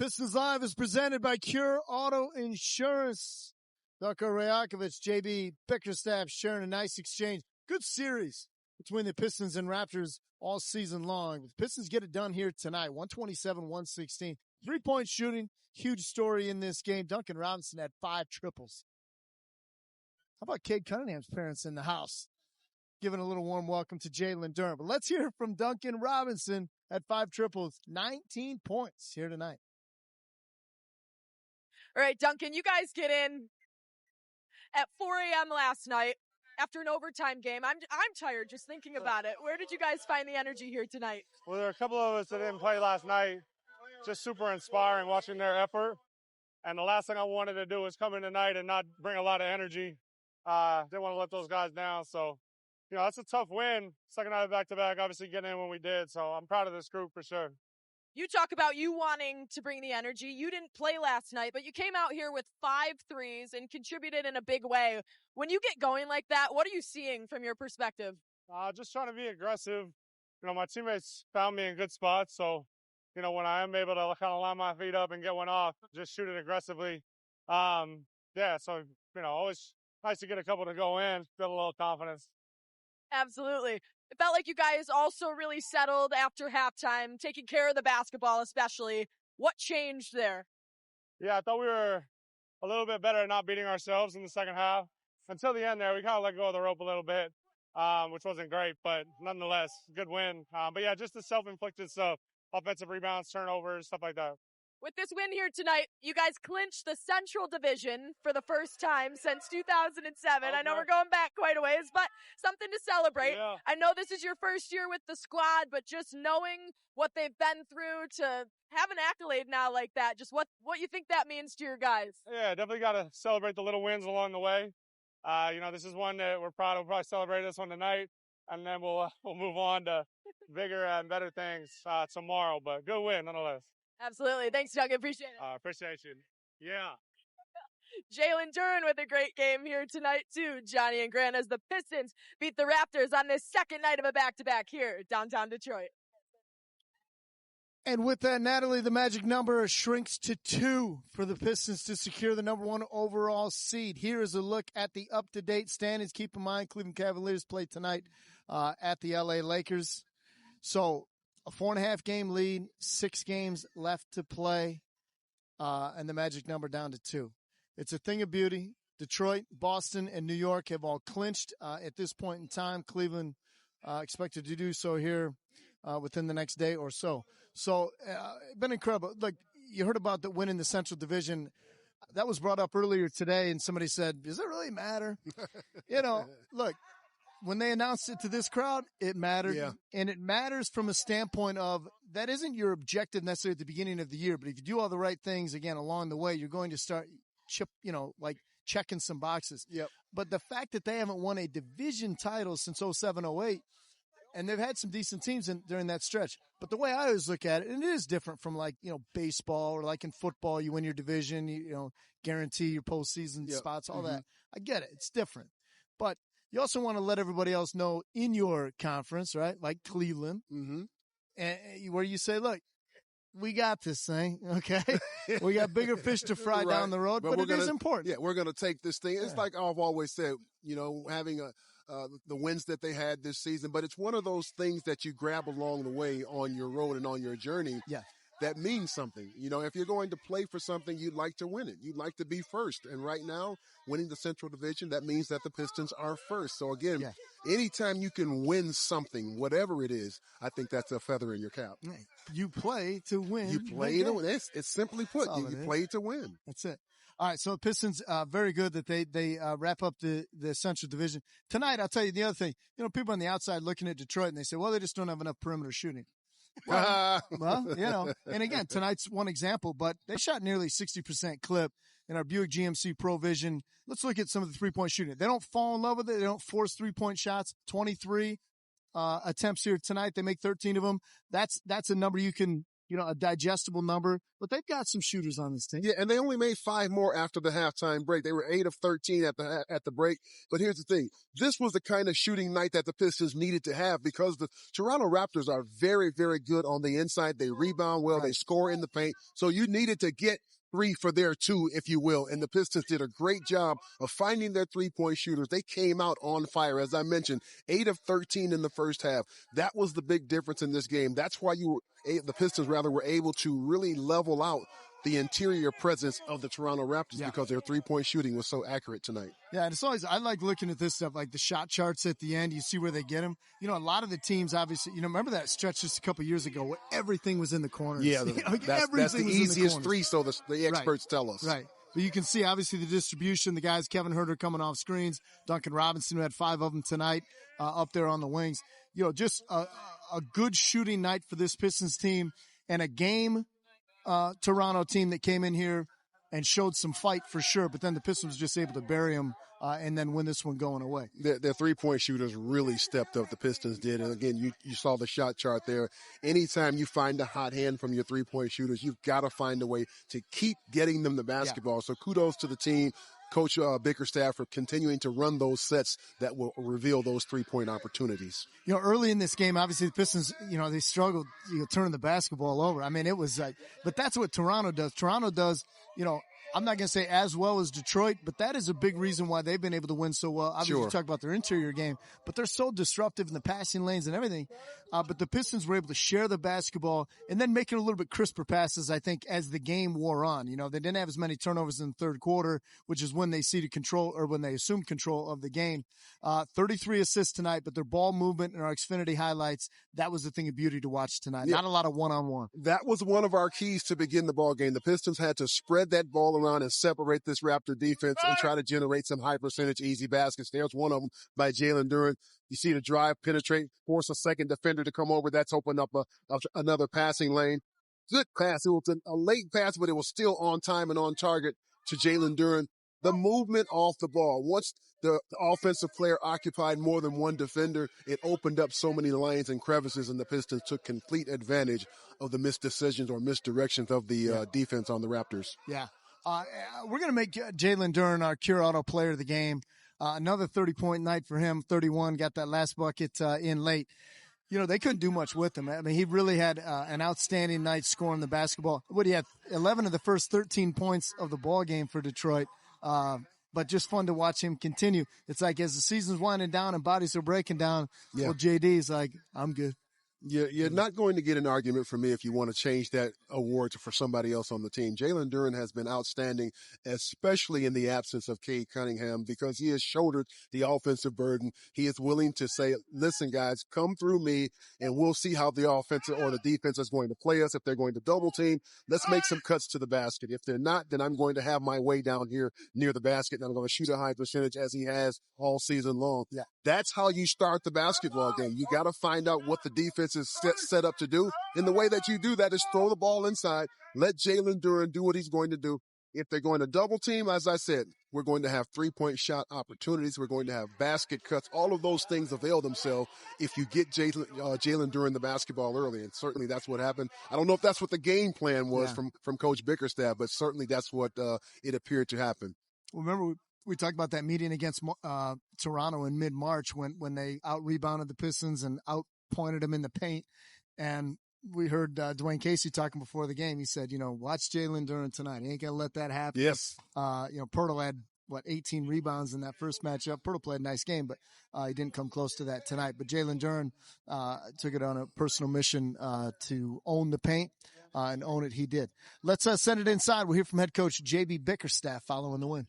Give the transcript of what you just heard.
Pistons Live is presented by Cure Auto Insurance. Darko Rajakovic, JB Bickerstaff sharing a nice exchange. Good series between the Pistons and Raptors all season long. The Pistons get it done here tonight, 127-116. Three-point shooting, huge story in this game. Duncan Robinson had 5 triples. How about Cade Cunningham's parents in the house? Giving a little warm welcome to Jalen Duren. But let's hear from Duncan Robinson at 5 triples, 19 points here tonight. All right, Duncan, you guys get in at 4 a.m. last night after an overtime game. I'm tired just thinking about it. Where did you guys find the energy here tonight? Well, there are a couple of us that didn't play last night. Just super inspiring watching their effort. And the last thing I wanted to do was come in tonight and not bring a lot of energy. Didn't want to let those guys down. So, that's a tough win. Second night of back-to-back, obviously getting in when we did. So I'm proud of this group for sure. You talk about you wanting to bring the energy. You didn't play last night, but you came out here with 5 threes and contributed in a big way. When you get going like that, what are you seeing from your perspective? Just trying to be aggressive. My teammates found me in good spots. So, when I am able to kind of line my feet up and get one off, just shoot it aggressively. So, always nice to get a couple to go in, build a little confidence. Absolutely. It felt like you guys also really settled after halftime, taking care of the basketball especially. What changed there? Yeah, I thought we were a little bit better at not beating ourselves in the second half. Until the end there, we kind of let go of the rope a little bit, which wasn't great, but nonetheless, good win. But yeah, just the self-inflicted stuff, offensive rebounds, turnovers, stuff like that. With this win here tonight, you guys clinched the Central Division for the first time since 2007. Okay. I know we're going back quite a ways, but something to celebrate. Yeah. I know this is your first year with the squad, but just knowing what they've been through to have an accolade now like that, just what you think that means to your guys? Yeah, definitely got to celebrate the little wins along the way. This is one that we're proud of. We'll probably celebrate this one tonight, and then we'll move on to bigger and better things tomorrow. But good win nonetheless. Absolutely. Thanks, Doug. I appreciate it. Appreciation. Yeah. Jalen Duren with a great game here tonight, too. Johnny and Grant as the Pistons beat the Raptors on this second night of a back-to-back here downtown Detroit. And with that, Natalie, the magic number shrinks to 2 for the Pistons to secure the number 1 overall seed. Here is a look at the up-to-date standings. Keep in mind, Cleveland Cavaliers play tonight at the LA Lakers. So, a 4.5 game lead, 6 games left to play, and the magic number down to 2. It's a thing of beauty. Detroit, Boston, and New York have all clinched at this point in time. Cleveland expected to do so here within the next day or so. So, been incredible. Look, you heard about the win in the Central Division. That was brought up earlier today, and somebody said, does it really matter? Look. When they announced it to this crowd, it mattered. Yeah. And it matters from a standpoint of that isn't your objective necessarily at the beginning of the year. But if you do all the right things, again, along the way, you're going to start checking some boxes. Yep. But the fact that they haven't won a division title since 07-08, and they've had some decent teams during that stretch. But the way I always look at it, and it is different from baseball or like in football, you win your division, guarantee your postseason spots, all that. I get it. It's different. But you also want to let everybody else know in your conference, right? Like Cleveland, and where you say, look, we got this thing, okay? We got bigger fish to fry down the road, but it is important. Yeah, we're going to take this thing. It's like I've always said, having the wins that they had this season, but it's one of those things that you grab along the way on your road and on your journey. Yeah. That means something. If you're going to play for something, you'd like to win it. You'd like to be first. And right now, winning the Central Division, that means that the Pistons are first. So again, anytime you can win something, whatever it is, I think that's a feather in your cap. You play to win. You play to win. It's simply put. You play to win. That's it. All right, so the Pistons, very good that they wrap up the Central Division. Tonight, I'll tell you the other thing. People on the outside looking at Detroit, and they say, well, they just don't have enough perimeter shooting. Well, and again, tonight's one example, but they shot nearly 60% clip in our Buick GMC Pro Vision. Let's look at some of the three-point shooting. They don't fall in love with it. They don't force three-point shots. 23 attempts here tonight. They make 13 of them. That's a number you can a digestible number, but they've got some shooters on this team. Yeah, and they only made 5 more after the halftime break. They were 8 of 13 at the break. But here's the thing. This was the kind of shooting night that the Pistons needed to have because the Toronto Raptors are very, very good on the inside. They rebound well. Right. They score in the paint. So you needed to get 3 for their 2, if you will. And the Pistons did a great job of finding their three-point shooters. They came out on fire. As I mentioned, 8 of 13 in the first half. That was the big difference in this game. That's why the Pistons were able to really level out the interior presence of the Toronto Raptors because their three-point shooting was so accurate tonight. Yeah, and it's always, I like looking at this stuff, like the shot charts at the end. You see where they get them. A lot of the teams, obviously, remember that stretch just a couple years ago where everything was in the corners? Yeah, that's the easiest three, so the experts tell us. Right. But you can see, obviously, the distribution. The guys, Kevin Huerter coming off screens, Duncan Robinson, who had 5 of them tonight, up there on the wings. Just a good shooting night for this Pistons team and a game Toronto team that came in here and showed some fight for sure, but then the Pistons just able to bury them and then win this one going away. Their three-point shooters really stepped up, the Pistons did. And again, you saw the shot chart there. Anytime you find a hot hand from your three-point shooters, you've got to find a way to keep getting them the basketball. Yeah. So kudos to the team. Coach Bickerstaff for continuing to run those sets that will reveal those three-point opportunities. Early in this game, obviously the Pistons, they struggled, turning the basketball over. I mean, it was but that's what Toronto does. Toronto does, I'm not going to say as well as Detroit, but that is a big reason why they've been able to win so well. Obviously, you talk about their interior game, but they're so disruptive in the passing lanes and everything. But the Pistons were able to share the basketball and then make it a little bit crisper passes, I think, as the game wore on. They didn't have as many turnovers in the third quarter, which is when they ceded control or when they assumed control of the game. 33 assists tonight, but their ball movement and our Xfinity highlights, that was the thing of beauty to watch tonight. Yeah. Not a lot of one-on-one. That was one of our keys to begin the ball game. The Pistons had to spread that ball around and separate this Raptor defense and try to generate some high percentage easy baskets. There's one of them by Jalen Duren. You see the drive penetrate, force a second defender to come over. That's opened up another passing lane. Good pass. It was a late pass, but it was still on time and on target to Jalen Duren. The movement off the ball. Once the offensive player occupied more than one defender, it opened up so many lanes and crevices, and the Pistons took complete advantage of the missed decisions or misdirections of the defense on the Raptors. Yeah. We're going to make Jalen Duren our Cure Auto player of the game. Another 30-point night for him, 31, got that last bucket in late. They couldn't do much with him. I mean, he really had an outstanding night scoring the basketball. He had 11 of the first 13 points of the ball game for Detroit. But just fun to watch him continue. It's like as the season's winding down and bodies are breaking down, well, JD's like, I'm good. You're not going to get an argument from me if you want to change that award for somebody else on the team. Jalen Duren has been outstanding, especially in the absence of Cade Cunningham, because he has shouldered the offensive burden. He is willing to say, listen, guys, come through me, and we'll see how the offense or the defense is going to play us. If they're going to double team, let's make some cuts to the basket. If they're not, then I'm going to have my way down here near the basket, and I'm going to shoot a high percentage as he has all season long. Yeah. That's how you start the basketball game. You got to find out what the defense is set up to do. And the way that you do that is throw the ball inside, let Jalen Duren do what he's going to do. If they're going to double team, as I said, we're going to have three-point shot opportunities. We're going to have basket cuts. All of those things avail themselves if you get Jalen Duren the basketball early. And certainly that's what happened. I don't know if that's what the game plan was from Coach Bickerstaff, but certainly that's what it appeared to happen. Well, remember, we talked about that meeting against Toronto in mid-March when they out-rebounded the Pistons and out-pointed them in the paint. And we heard Dwayne Casey talking before the game. He said, watch Jalen Duren tonight. He ain't going to let that happen. Yes. Pirtle had, 18 rebounds in that first matchup. Pirtle played a nice game, but he didn't come close to that tonight. But Jalen Duren took it on a personal mission to own the paint, and own it he did. Let's send it inside. We'll hear from head coach J.B. Bickerstaff following the win.